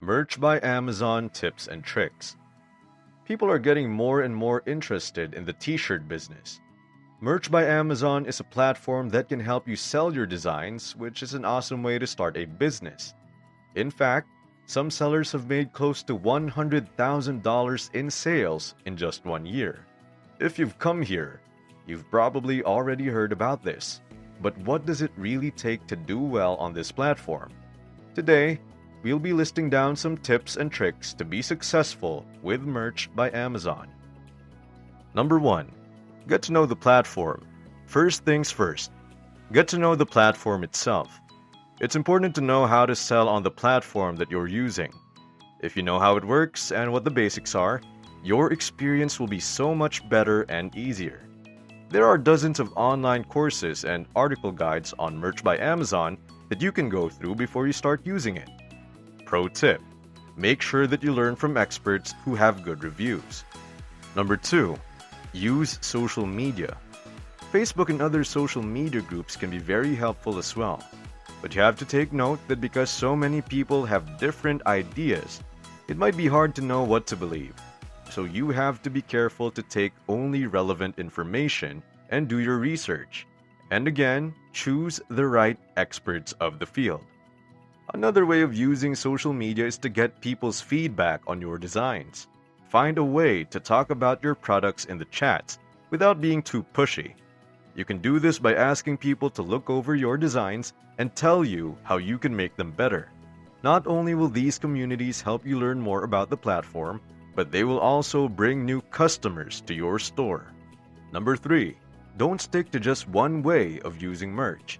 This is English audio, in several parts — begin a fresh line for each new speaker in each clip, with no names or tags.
Merch by Amazon Tips and Tricks. People are getting more and more interested in the t-shirt business. Merch by Amazon is a platform that can help you sell your designs, which is an awesome way to start a business. In fact, some sellers have made close to $100,000 in sales in just 1 year. If you've come here, you've probably already heard about this. But what does it really take to do well on this platform? Today, we'll be listing down some tips and tricks to be successful with Merch by Amazon. Number 1. Get to know the platform. First things first. Get to know the platform itself. It's important to know how to sell on the platform that you're using. If you know how it works and what the basics are, your experience will be so much better and easier. There are dozens of online courses and article guides on Merch by Amazon that you can go through before you start using it. Pro tip: make sure that you learn from experts who have good reviews. Number 2. Use social media. Facebook and other social media groups can be very helpful as well. But you have to take note that because so many people have different ideas, it might be hard to know what to believe. So you have to be careful to take only relevant information and do your research. And again, choose the right experts of the field. Another way of using social media is to get people's feedback on your designs. Find a way to talk about your products in the chats without being too pushy. You can do this by asking people to look over your designs and tell you how you can make them better. Not only will these communities help you learn more about the platform, but they will also bring new customers to your store. Number 3. Don't stick to just one way of using merch.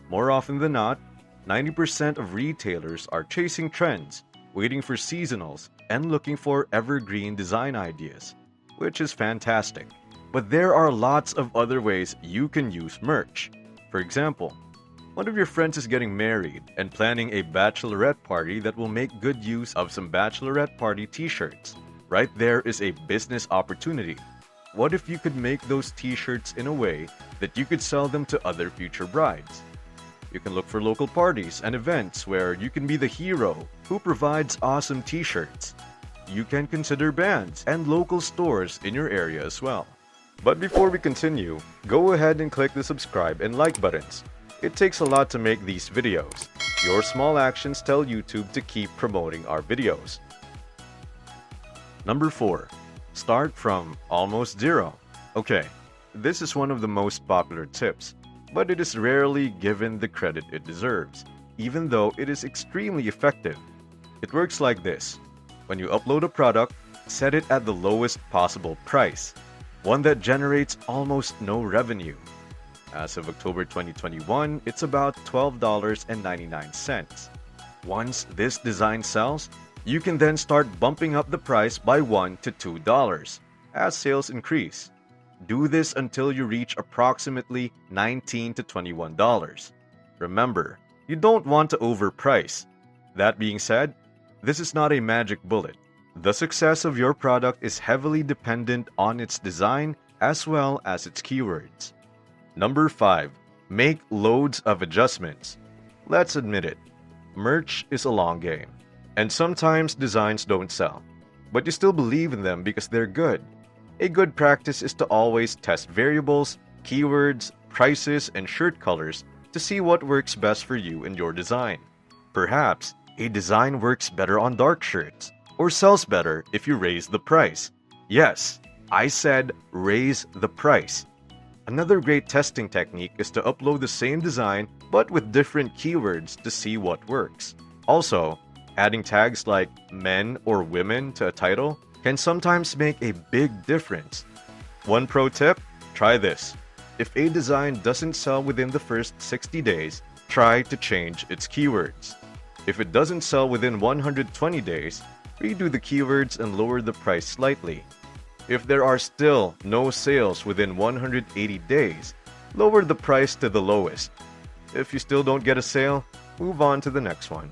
More often than not, 90% of retailers are chasing trends, waiting for seasonals, and looking for evergreen design ideas, which is fantastic. But there are lots of other ways you can use merch. For example, one of your friends is getting married and planning a bachelorette party that will make good use of some bachelorette party t-shirts. Right there is a business opportunity. What if you could make those t-shirts in a way that you could sell them to other future brides? You can look for local parties and events where you can be the hero who provides awesome t-shirts. You can consider bands and local stores in your area as well. But before we continue, go ahead and click the subscribe and like buttons. It takes a lot to make these videos. Your small actions tell YouTube to keep promoting our videos. Number 4. Start from almost zero. Okay, this is one of the most popular tips, but it is rarely given the credit it deserves, even though it is extremely effective. It works like this. When you upload a product, set it at the lowest possible price, one that generates almost no revenue. As of October 2021, it's about $12.99. Once this design sells, you can then start bumping up the price by $1 to $2 as sales increase. Do this until you reach approximately $19 to $21. Remember, you don't want to overprice. That being said, this is not a magic bullet. The success of your product is heavily dependent on its design as well as its keywords. Number 5. Make loads of adjustments. Let's admit it, merch is a long game. And sometimes designs don't sell, but you still believe in them because they're good. A good practice is to always test variables, keywords, prices, and shirt colors to see what works best for you and your design. Perhaps a design works better on dark shirts, or sells better if you raise the price. Yes, I said raise the price. Another great testing technique is to upload the same design but with different keywords to see what works. Also, adding tags like men or women to a title can sometimes make a big difference. One pro tip: try this. If a design doesn't sell within the first 60 days, try to change its keywords. If it doesn't sell within 120 days, redo the keywords and lower the price slightly. If there are still no sales within 180 days, lower the price to the lowest. If you still don't get a sale, move on to the next one.